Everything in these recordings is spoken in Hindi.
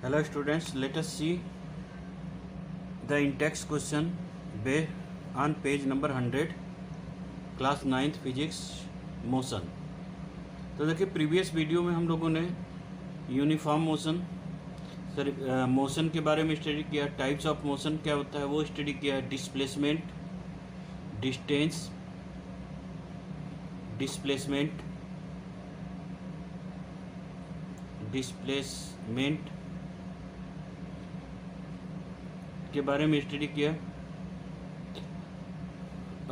Hello students, let us see the in-text question on page number 100, class 9th physics motion. तो देखिए प्रीवियस वीडियो में हम लोगों ने यूनिफॉर्म मोशन के बारे में स्टडी किया, टाइप्स ऑफ मोशन क्या होता है वो स्टडी किया, डिस्प्लेसमेंट, डिस्प्लेसमेंट के बारे में स्टडी किया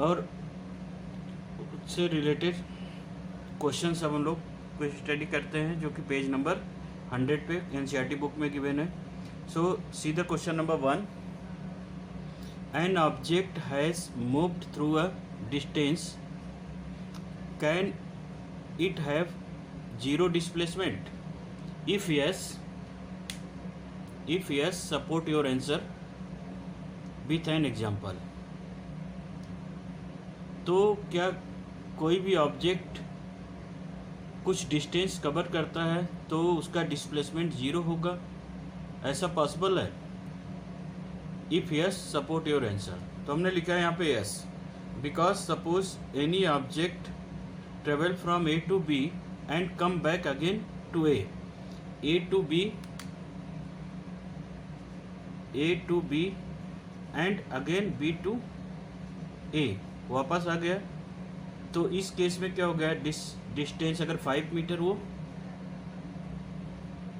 और उससे रिलेटेड क्वेश्चन सब हम लोग को स्टडी करते हैं जो कि पेज नंबर 100 पे एनसीईआरटी बुक में गिवन है। So see the question number 1, an object has moved through a distance, can it have zero displacement? If yes support your answer with an example। तो क्या कोई भी ऑब्जेक्ट कुछ डिस्टेंस कवर करता है तो उसका डिस्प्लेसमेंट ज़ीरो होगा, ऐसा पॉसिबल है? If yes support your answer. तो हमने लिखा है यहाँ पे yes, because suppose any object travel from A to B and come back again to A to B and again B to A, वापस आ गया। तो इस केस में क्या हो गया, डिस्टेंस अगर 5 मीटर वो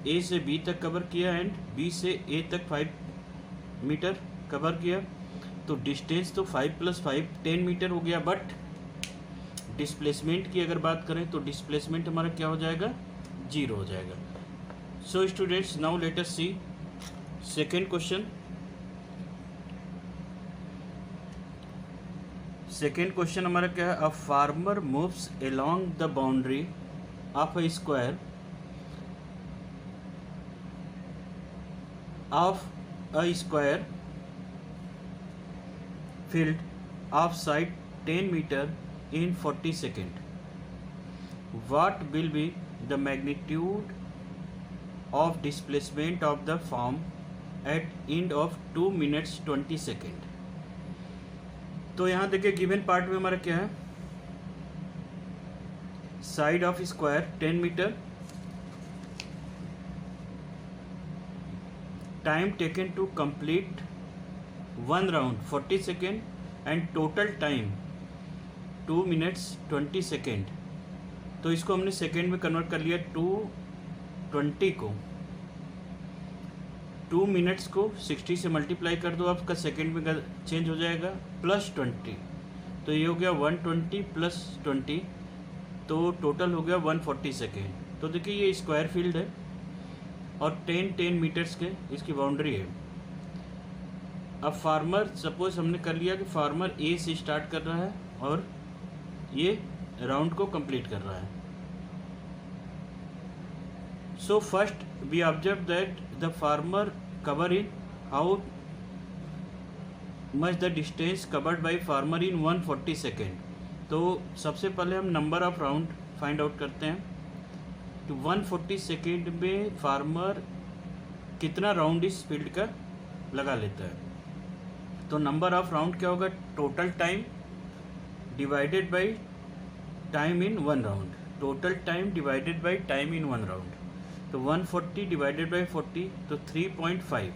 ए से बी तक कवर किया एंड बी से ए तक 5 मीटर कवर किया, तो डिस्टेंस तो 5 + 5 10 मीटर हो गया। बट डिस्प्लेसमेंट की अगर बात करें तो डिस्प्लेसमेंट हमारा क्या हो जाएगा, जीरो हो जाएगा। So students, now let us see second question. Second question हमारा क्या है, a farmer moves along the boundary of a square field of side 10 metre in 40 seconds. What will be the magnitude of displacement of the farm at end of 2 minutes 20 seconds? तो यहाँ देखिए गिवन पार्ट में हमारा क्या है, side of square 10 metre, time taken to complete 1 round 40 second and total time 2 minutes 20 second. तो इसको हमने सेकेंड में कन्वर्ट कर लिया, 220 को 2 मिनट्स को 60 से मल्टीप्लाई कर दो, आपका सेकेंड में चेंज हो जाएगा +20। तो ये हो गया 120 + 20, तो टोटल हो गया 140 सेकेंड। तो देखिए ये स्क्वायर फील्ड है और 10 मीटर्स के इसकी बाउंड्री है। अब फार्मर, सपोज हमने कर लिया कि फार्मर ए से स्टार्ट कर रहा है और ये राउंड को कंप्लीट कर रहा है। So first we observe that the farmer cover in how much the distance covered by farmer in 140 second. तो सबसे पहले हम number of round find out करते हैं। तो 140 सेकेंड में फार्मर कितना राउंड इस फील्ड का लगा लेता है। तो नंबर ऑफ राउंड क्या होगा, total time divided by time in 1 round, total time divided by time in 1 round. तो 140 डिवाइडेड बाई 40 तो 3.5,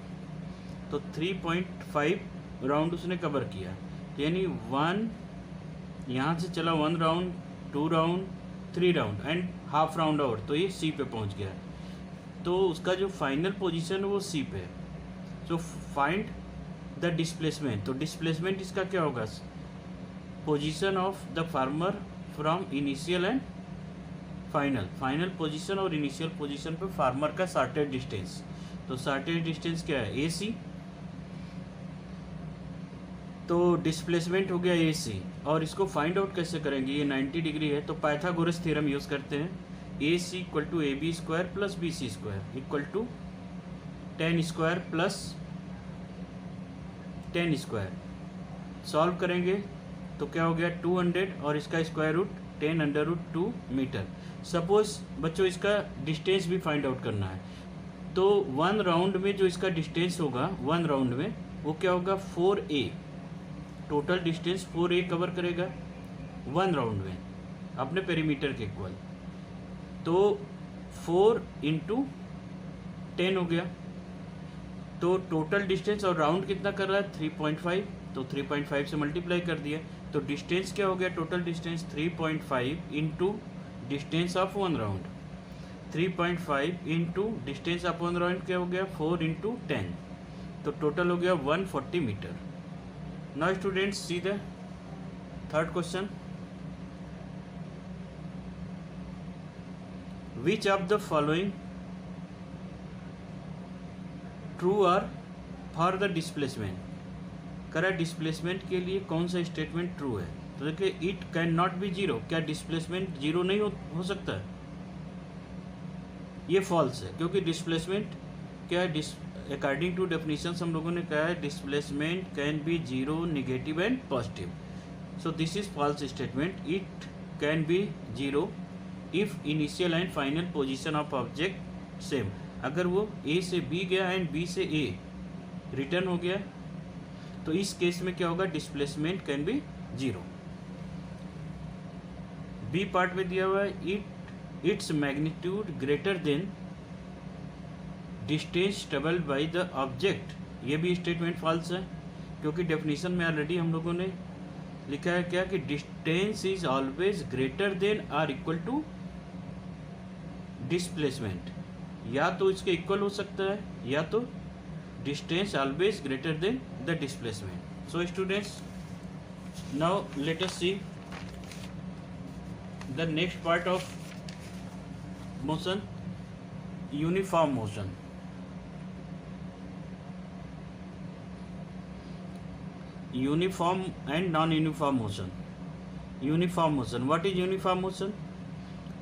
तो 3.5 राउंड उसने कवर किया। यानी 1 यहाँ से चला 1 round, 2 round, 3 round and half round और, तो ये सी पे पहुँच गया। तो उसका जो फाइनल पोजीशन है वो सी पे है। So find the displacement. तो डिस्प्लेसमेंट इसका क्या होगा, position of the farmer from initial and final position और इनिशियल पोजीशन पे फार्मर का शार्टेड डिस्टेंस। तो शार्टेड डिस्टेंस क्या है, AC। तो डिस्प्लेसमेंट हो गया AC, और इसको फाइंड आउट कैसे करेंगे, ये 90 डिग्री है तो पाइथागोरस थ्योरम यूज़ करते हैं। AC = AB² + BC² = tan square plus tan square. Solve करेंगे तो क्या हो गया 200 और इसका स्क्वायर रूट 10√2 मीटर। सपोज बच्चों इसका डिस्टेंस भी फाइंड आउट करना है, तो 1 राउंड में जो इसका डिस्टेंस होगा 1 राउंड में वो क्या होगा 4a, total distance 4a cover करेगा 1 राउंड में अपने पेरीमीटर के इक्वल। तो 4 × 10 हो गया, तो टोटल डिस्टेंस और राउंड कितना कर रहा है 3.5, तो 3.5 से मल्टीप्लाई कर दिया, तो डिस्टेंस क्या हो गया total distance 3.5 into distance of 1 round, 3.5 into distance of 1 round क्या हो गया 4 × 10, तो टोटल हो गया 140 metre. Now students see the third question, which of the following true are for the displacement, करा डिस्प्लेसमेंट के लिए कौन सा स्टेटमेंट ट्रू है। तो देखिए it can not be zero, क्या डिस्प्लेसमेंट जीरो नहीं हो सकता है, ये फॉल्स है, क्योंकि डिस्प्लेसमेंट क्या है, अकॉर्डिंग टू डेफिनेशन हम लोगों ने कहा है displacement can be zero, negative and positive, so this is false statement. It can be zero if initial and final position of object same, अगर वो ए से बी गया एंड बी से ए रिटर्न हो गया तो इस केस में क्या होगा displacement can be zero. B part में दिया हुआ है it's magnitude greater than distance travelled by the object, ये भी स्टेटमेंट फॉल्स है, क्योंकि डेफिनेशन में ऑलरेडी हम लोगों ने लिखा है क्या कि distance is always greater than or equal to displacement, या तो इसके इक्वल हो सकता है या तो distance always greater than the displacement. So students now let us see the next part of motion, uniform motion. Uniform and non uniform motion. Uniform motion, what is uniform motion?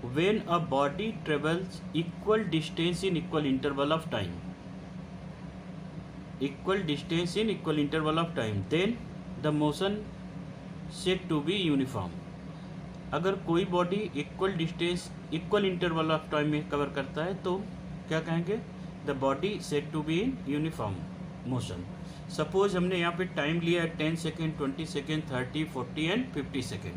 when a body travels equal distance in equal interval of time, equal distance in equal interval of time, then the motion said to be uniform। अगर कोई body equal distance equal interval of time में कवर करता है तो क्या कहेंगे, the body said to be in uniform motion. Suppose हमने यहाँ पे टाइम लिया है 10 सेकेंड, 20 सेकेंड, 30, 40 एंड 50 सेकेंड,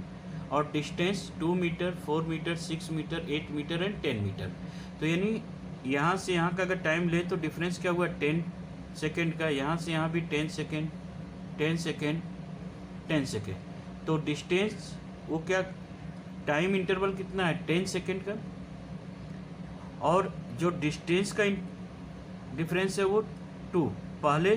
और distance 2 metre, 4 metre, 6 metre, 8 metre and 10 metre. तो यानी यहाँ से यहाँ का अगर टाइम ले तो डिफरेंस क्या हुआ 10 सेकेंड का, यहाँ से यहाँ भी 10 सेकेंड, 10 सेकेंड, 10 सेकेंड, तो डिस्टेंस वो क्या टाइम इंटरवल कितना है 10 सेकेंड का, और जो डिस्टेंस का डिफरेंस है वो 2, पहले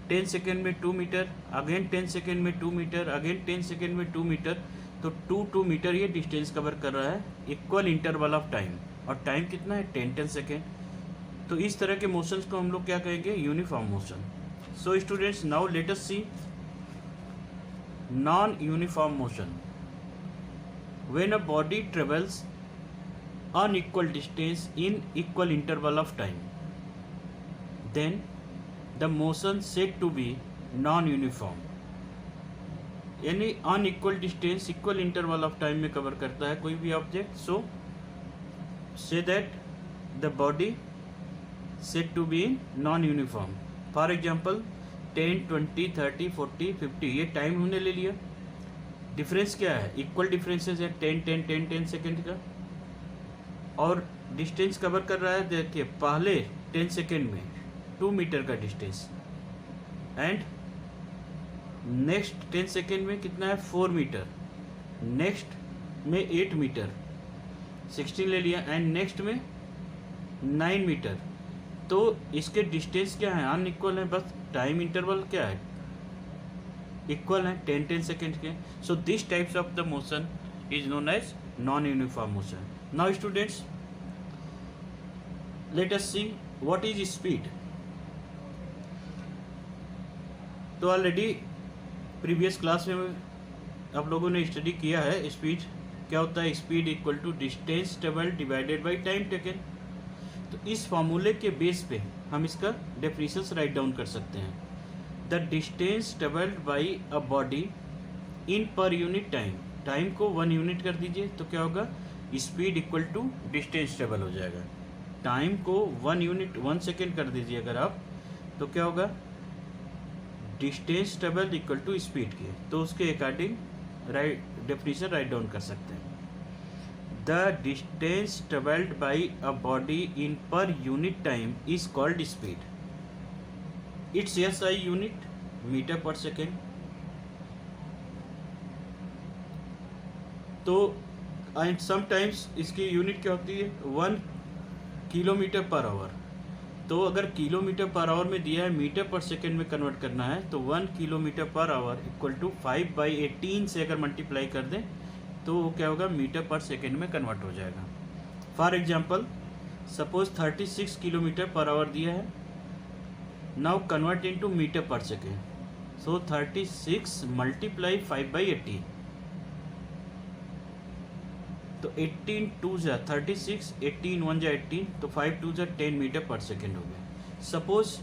10 सेकेंड में 2 मीटर, अगेन 10 सेकेंड में 2 मीटर, अगेन 10 सेकेंड में 2 मीटर, तो 2 मीटर ये डिस्टेंस कवर कर रहा है इक्वल इंटरवल ऑफ टाइम, और टाइम कितना है 10 सेकेंड। तो इस तरह के मोशंस को हम लोग क्या कहेंगे uniform motion. So students now let us see non uniform motion. When a body travels unequal distance in equal interval of time, then the motion said to be non uniform, यानी unequal distance equal interval of time में कवर करता है कोई भी object, so say that the body said to be in non uniform. For example 10, 20, 30, 40, 50 ये टाइम हमने ले लिया, डिफरेंस क्या है इक्वल डिफरेंसेस है 10, 10, 10, 10 सेकेंड का, और डिस्टेंस कवर कर रहा है देखिए पहले 10 सेकेंड में 2 मीटर का डिस्टेंस, एंड नेक्स्ट 10 सेकेंड में कितना है 4 मीटर, नेक्स्ट में 8 मीटर 16 ले लिया, एंड नेक्स्ट में 9 मीटर। तो इसके डिस्टेंस क्या है अनइक्वल है, बस टाइम इंटरवल क्या है इक्वल है 10 सेकेंड के। So this types of the motion is known as non uniform motion. Now students let us see what is speed. तो ऑलरेडी प्रीवियस क्लास में आप लोगों ने स्टडी किया है स्पीड क्या होता है, speed equal to distance travelled divided by time taken. तो इस फॉर्मूले के बेस पे हम इसका डेफिनेशंस राइट डाउन कर सकते हैं। The distance travelled bye a body in per unit time, time को 1 यूनिट कर दीजिए तो क्या होगा speed equal to distance travel हो जाएगा। टाइम को 1 सेकेंड कर दीजिए अगर आप, तो क्या होगा, distance travelled equal to speed के, तो उसके अकॉर्डिंग डेफिनेशन राइट डाउन कर सकते हैं। The distance travelled by a body in per unit time is called speed. Its SI unit metre per second. तो एंड समटाइम्स इसकी यूनिट क्या होती है, 1 किलोमीटर पर आवर। तो अगर किलोमीटर पर आवर में दिया है, मीटर पर सेकेंड में कन्वर्ट करना है, तो 1 kilometre per our equal to 5/18 से अगर मल्टीप्लाई कर दें तो वो क्या होगा, मीटर पर सेकेंड में कन्वर्ट हो जाएगा। For example suppose 36 kilometre per our दिया है, now convert into metre per second. सो 36 मल्टीप्लाई 5/18, तो 18 2 जा 36, 18 1 जा 18, तो 5 2 जा 10 मीटर पर सेकेंड हो गया। सपोज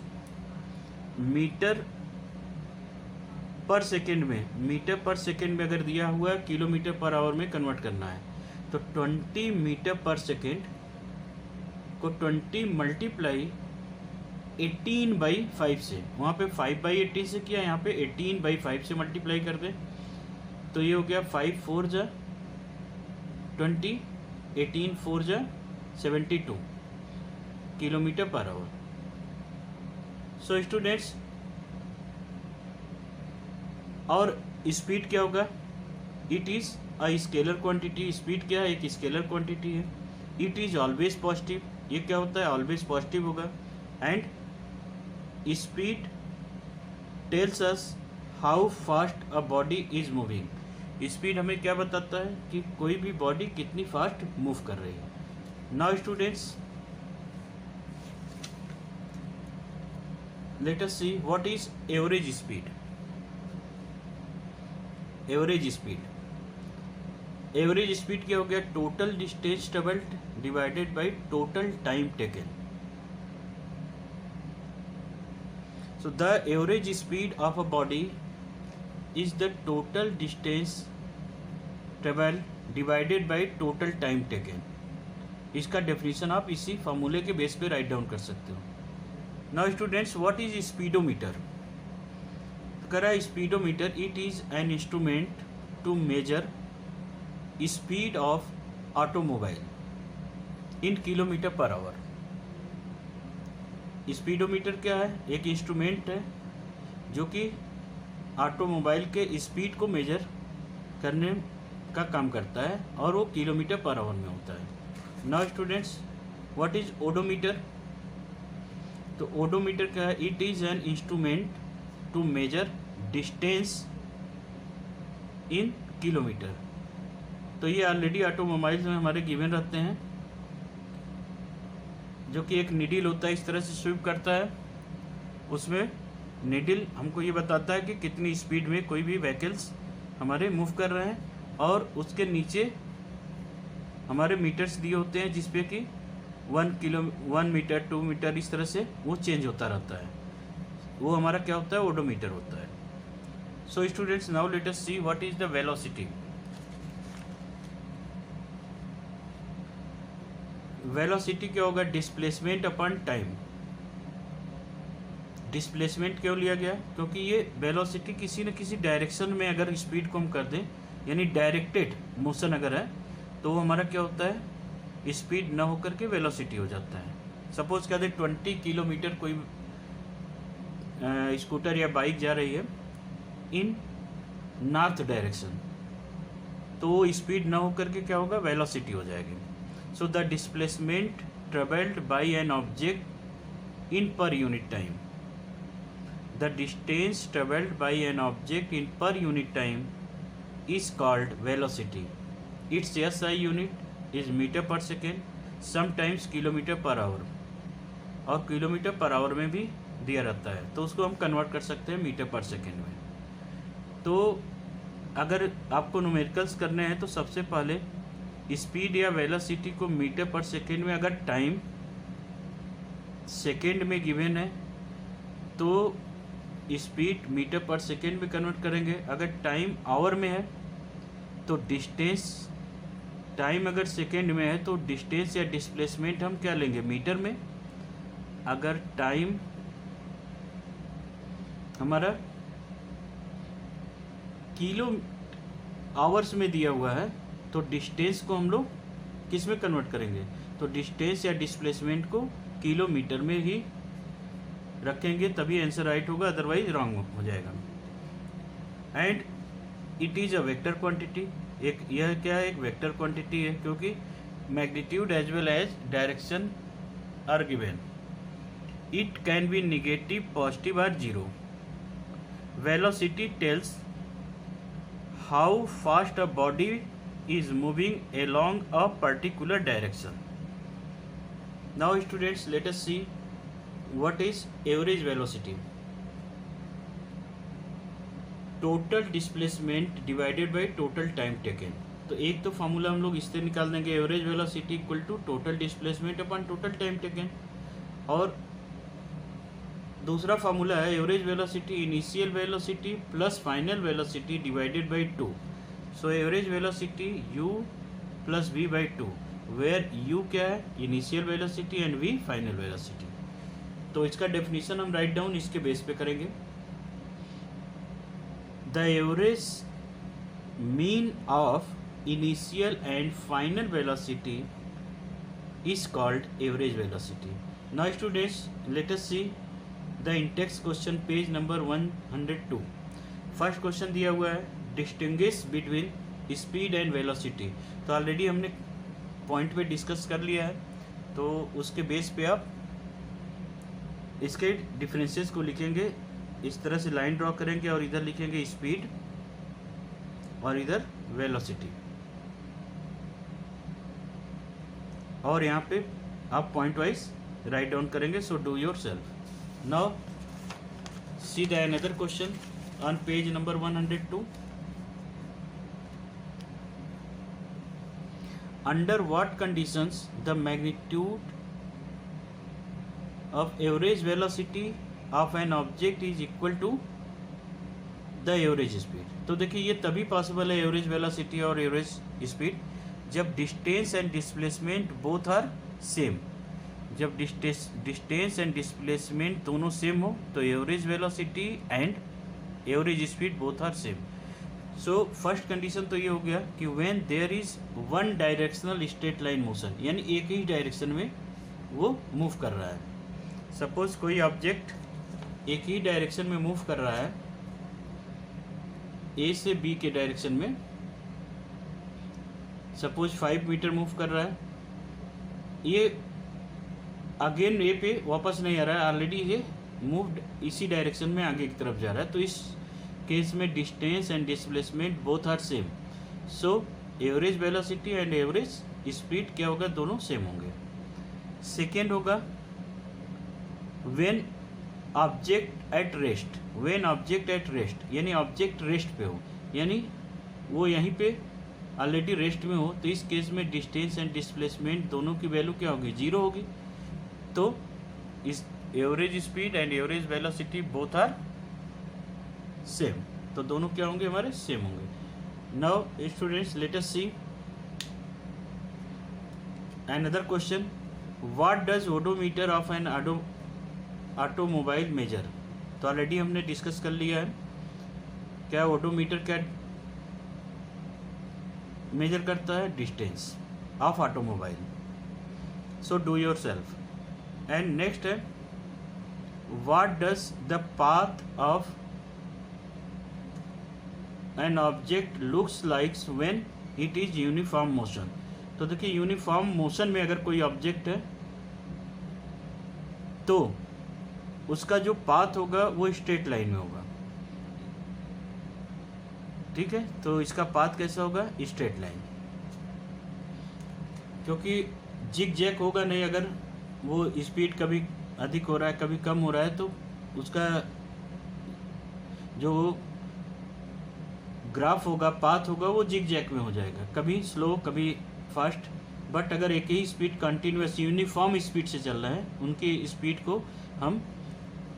मीटर पर सेकेंड में, मीटर पर सेकेंड में अगर दिया हुआ है किलोमीटर पर आवर में कन्वर्ट करना है, तो 20 मीटर पर सेकेंड को 20 मल्टीप्लाई 18/5 से, वहाँ पे 5/18 से किया, यहाँ पे 18/5 से मल्टीप्लाई कर दें, तो ये हो गया 5 4 जा 20, 18 4 जा 72 kilometre per our. So students, और स्पीड क्या होगा, it is a scalar quantity. Speed क्या है, एक स्केलर क्वांटिटी है। इट इज़ ऑलवेज पॉजिटिव, ये क्या होता है, ऑलवेज पॉजिटिव होगा। And speed tells us how fast a body is moving. Speed हमें क्या बताता है कि कोई भी बॉडी कितनी फास्ट मूव कर रही है। Now students, let us see what is average speed. Average speed क्या हो गया, total distance travelled divided by total time taken. So the average speed of a body is the total distance travelled divided by total time taken. इसका डेफिनेशन आप इसी फार्मूले के बेस पे राइट डाउन कर सकते हो। Now students, what is speedometer. करा speedometer, it is an instrument to measure speed of automobile in kilometre per hour. Speedometer क्या है, एक इंस्ट्रूमेंट है जो कि ऑटोमोबाइल के स्पीड को मेजर करने का काम करता है, और वो किलोमीटर पर आवर में होता है। Now students, what is odometer. तो ओडोमीटर क्या है, it is an instrument to measure distance in kilometre. तो ये ऑलरेडी ऑटोमोबाइल्स में हमारे गिवन रहते हैं, जो कि एक निडिल होता है, इस तरह से स्वीप करता है। उसमें निडिल हमको ये बताता है कि कितनी स्पीड में कोई भी व्हीकल्स हमारे मूव कर रहे हैं, और उसके नीचे हमारे मीटर्स दिए होते हैं जिसपे कि 1 मीटर 2 मीटर इस तरह से वो चेंज होता रहता है। वो हमारा क्या होता है, ओडोमीटर होता है। सो students, now let us see what is the velocity. Velocity क्या होगा, डिस्प्लेसमेंट अपॉन टाइम। डिस्प्लेसमेंट क्यों लिया गया, क्योंकि ये वेलोसिटी किसी न किसी डायरेक्शन में अगर स्पीड को हम कर दें, यानी डायरेक्टेड मोशन अगर है, तो वो हमारा क्या होता है, स्पीड ना होकर के वेलोसिटी हो जाता है। सपोज कहते 20 किलोमीटर कोई स्कूटर या बाइक जा रही है इन नॉर्थ डायरेक्शन, तो वो स्पीड ना होकर के क्या होगा, वेलोसिटी हो जाएगी। So the displacement travelled by an object in per unit time. The distance travelled by an object in per unit time is called velocity. Its SI unit is metre per second, sometimes kilometre per hour, और किलोमीटर पर आवर में भी दिया रहता है, तो उसको हम कन्वर्ट कर सकते हैं मीटर पर सेकेंड में। तो अगर आपको न्यूमेरिकल्स करने हैं तो सबसे पहले स्पीड या वेलोसिटी को मीटर पर सेकेंड में, अगर टाइम सेकेंड में गिवन है तो स्पीड मीटर पर सेकेंड में कन्वर्ट करेंगे। अगर टाइम आवर में है तो डिस्टेंस टाइम अगर सेकेंड में है तो डिस्टेंस या डिस्प्लेसमेंट हम क्या लेंगे, मीटर में। अगर टाइम हमारा किलो आवर्स में दिया हुआ है तो डिस्टेंस को हम लोग किस में कन्वर्ट करेंगे, तो डिस्टेंस या डिस्प्लेसमेंट को किलोमीटर में ही रखेंगे, तभी आंसर राइट होगा, अदरवाइज रॉन्ग हो जाएगा। And it is a vector quantity, एक यह क्या है, एक वेक्टर क्वांटिटी है, क्योंकि magnitude as well as direction are given. It can be negative, positive और zero. Velocity tells how fast a body is moving along a particular direction. Now students, let us see what is average velocity. Total displacement divided by total time taken. तो एक तो फार्मूला हम लोग इससे निकाल देंगे, average velocity equal to total displacement upon total time taken, और दूसरा फार्मूला है average velocity initial velocity plus final velocity divided by 2. So average velocity u plus v by 2, where u क्या है, initial velocity and v final velocity. तो इसका डेफिनेशन हम राइट डाउन इसके बेस पे करेंगे। The average mean of initial and final velocity is called average velocity. Now students, let us see the Intex question, page number 102। First question दिया हुआ है, distinguish between speed and velocity. तो ऑलरेडी हमने पॉइंट पे डिस्कस कर लिया है, तो उसके बेस पे आप इसके डिफरेंसेस को लिखेंगे। इस तरह से लाइन ड्रॉ करेंगे और इधर लिखेंगे स्पीड और इधर वेलोसिटी, और यहाँ पे आप पॉइंट वाइज राइट डाउन करेंगे। सो do your self. Now see the another question on page number 102। Under what conditions the magnitude of average velocity of an object is equal to the average speed? तो देखिए ये तभी पॉसिबल है एवरेज वेलोसिटी और एवरेज स्पीड जब distance and displacement both are same. जब डिस्टेंस एंड डिस्प्लेसमेंट दोनों सेम हो तो average velocity and average speed both are same. So first condition तो ये हो गया कि when there is one directional straight line motion, यानी एक ही डायरेक्शन में वो मूव कर रहा है। सपोज कोई ऑब्जेक्ट एक ही डायरेक्शन में मूव कर रहा है, ए से बी के डायरेक्शन में, सपोज 5 मीटर मूव कर रहा है, ये अगेन ए पे वापस नहीं आ रहा है, ऑलरेडी ये मूव्ड इसी डायरेक्शन में आगे की तरफ जा रहा है, तो इस केस में distance and displacement both are same. So average velocity and average speed क्या होगा, दोनों सेम होंगे। सेकेंड होगा when object at rest. When object at rest यानी ऑब्जेक्ट रेस्ट पे हो, यानी वो यहीं पे ऑलरेडी रेस्ट में हो, तो इस केस में डिस्टेंस एंड डिस्प्लेसमेंट दोनों की वैल्यू क्या होगी, जीरो होगी। तो इस average speed and average velocity both are same, तो दोनों क्या होंगे, हमारे सेम होंगे। Now students, let us see another question. What does odometer of an automobile measure? तो ऑलरेडी हमने डिस्कस कर लिया है, क्या ओडोमीटर क्या मेजर करता है, distance of automobile. So do yourself. And next है what does the path of an object looks likes when it is uniform motion. तो देखिए यूनिफॉर्म मोशन में अगर कोई ऑब्जेक्ट है तो उसका जो पाथ होगा वो स्ट्रेट लाइन में होगा, ठीक है। तो इसका पाथ कैसा होगा, स्ट्रेट लाइन, क्योंकि जिग जैक होगा नहीं। अगर वो स्पीड कभी अधिक हो रहा है कभी कम हो रहा है तो उसका जो ग्राफ होगा, पाथ होगा, वो जिग जैक में हो जाएगा, कभी स्लो कभी फास्ट। बट अगर एक ही स्पीड कंटिन्यूस यूनिफॉर्म स्पीड से चल रहा है, उनकी स्पीड को हम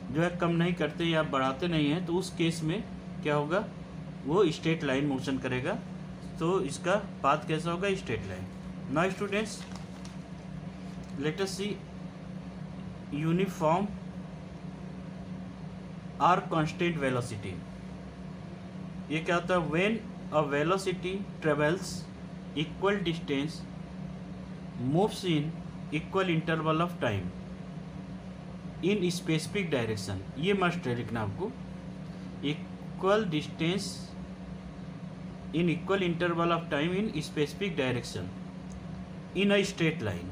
जो है कम नहीं करते या बढ़ाते नहीं हैं, तो उस केस में क्या होगा, वो स्ट्रेट लाइन मोशन करेगा। तो इसका पाथ कैसा होगा, straight line. Now students, let us see uniform or constant velocity. ये क्या होता है? When a velocity travels equal distance moves in equal interval of time in specific direction. ये मस्ट है लिखना आपको, equal distance in equal interval of time in specific direction in a straight line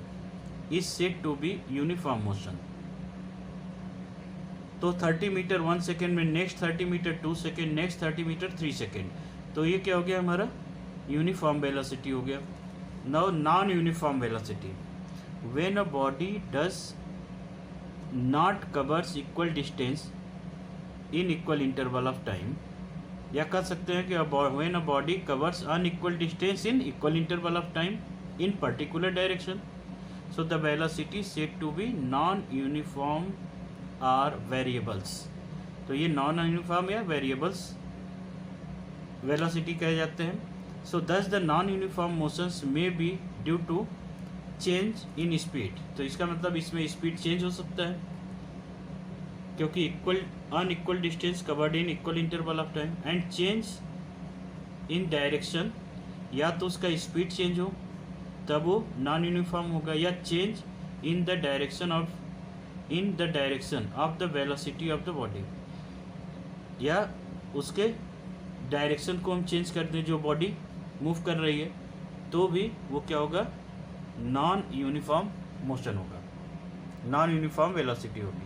is said to be uniform motion. तो 30 मीटर 1 सेकेंड में, next 30 metre 2 second, next 30 metre 3 second, तो ये क्या हो गया हमारा? यूनिफॉर्म वेलोसिटी हो गया। Now non uniform velocity, when a body does not covers equal distance in equal interval of time, या कह सकते हैं कि when a body covers unequal distance in equal interval of time in particular direction, so the velocity said to be non uniform or variables. तो ये नॉन यूनिफॉर्म या वेरिएबल्स वेलोसिटी कहे जाते हैं। So this the non uniform motions may be due to change in speed. तो इसका मतलब इसमें स्पीड चेंज हो सकता है क्योंकि equal unequal distance covered in equal interval of time, and change in direction, या तो उसका स्पीड चेंज हो तब वो नॉन यूनिफॉर्म होगा, या change in the direction of the velocity of the body, या उसके डायरेक्शन को हम चेंज कर दें जो बॉडी मूव कर रही है, तो भी वो क्या होगा? नॉन यूनिफॉर्म मोशन होगा, नॉन यूनिफॉर्म वेलोसिटी होगी।